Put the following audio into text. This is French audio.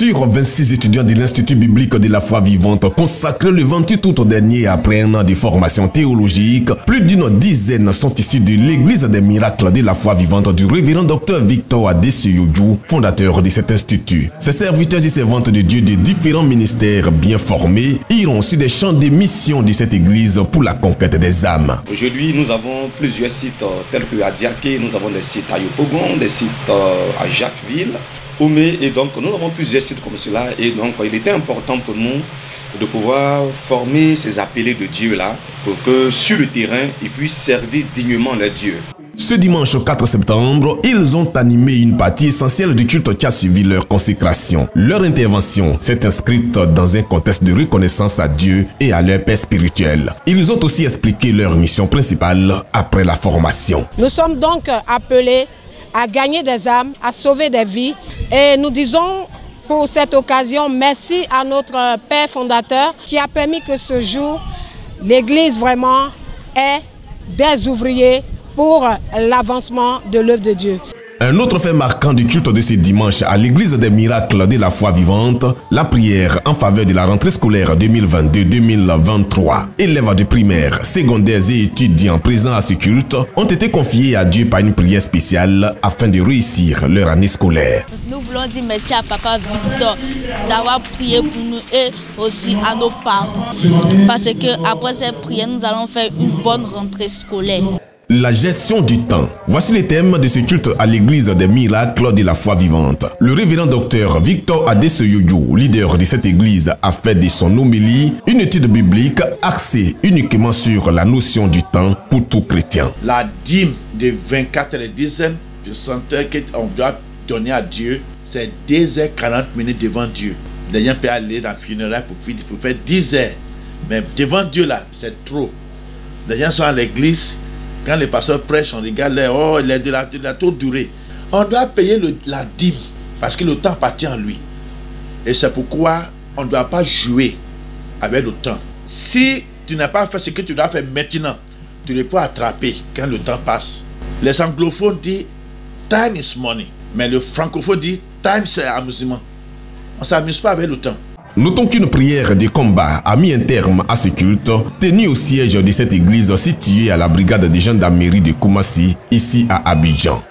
Sur 26 étudiants de l'Institut biblique de la foi vivante consacrés le 28 août dernier après un an de formation théologique, plus d'une dizaine sont issus de l'Église des miracles de la foi vivante du révérend Dr Victor Adesoyoju, fondateur de cet institut. Ces serviteurs et servantes de Dieu de différents ministères bien formés iront sur des champs de mission de cette église pour la conquête des âmes. Aujourd'hui, nous avons plusieurs sites tels que à Diaké, nous avons des sites à Yopougon, des sites à Jacquesville, Oumé, et donc nous avons plusieurs sites comme cela, et donc il était important pour nous de pouvoir former ces appelés de Dieu là pour que sur le terrain ils puissent servir dignement leur Dieu. Ce dimanche 4 septembre, ils ont animé une partie essentielle du culte qui a suivi leur consécration. Leur intervention s'est inscrite dans un contexte de reconnaissance à Dieu et à leur père spirituel. Ils ont aussi expliqué leur mission principale après la formation. Nous sommes donc appelés à gagner des âmes, à sauver des vies, et nous disons pour cette occasion merci à notre père fondateur qui a permis que ce jour, l'église vraiment ait des ouvriers pour l'avancement de l'œuvre de Dieu. Un autre fait marquant du culte de ce dimanche à l'église des miracles de la foi vivante, la prière en faveur de la rentrée scolaire 2022-2023. Élèves de primaire, secondaires et étudiants présents à ce culte ont été confiés à Dieu par une prière spéciale afin de réussir leur année scolaire. Nous voulons dire merci à Papa Victor d'avoir prié pour nous et aussi à nos parents. Parce que après cette prière, nous allons faire une bonne rentrée scolaire. La gestion du temps. Voici les thèmes de ce culte à l'église des miracles de la foi vivante. Le révérend docteur Victor Adesoyoju, leader de cette église, a fait de son homélie une étude biblique axée uniquement sur la notion du temps pour tout chrétien. La dîme de 24 et 10 du centre qu'on doit donner à Dieu, c'est 2h40 devant Dieu. Les gens peuvent aller dans le funéraire pour faire 10 heures. Mais devant Dieu là, c'est trop. Les gens sont à l'église. Quand les pasteurs prêchent, on regarde, oh, il a trop duré. On doit payer la dîme parce que le temps appartient à lui. Et c'est pourquoi on ne doit pas jouer avec le temps. Si tu n'as pas fait ce que tu dois faire maintenant, tu ne peux pas attraper quand le temps passe. Les anglophones disent time is money. Mais le francophone dit time c'est amusement. On ne s'amuse pas avec le temps. Notons qu'une prière de combat a mis un terme à ce culte, tenu au siège de cette église située à la brigade de gendarmerie de Koumassi, ici à Abidjan.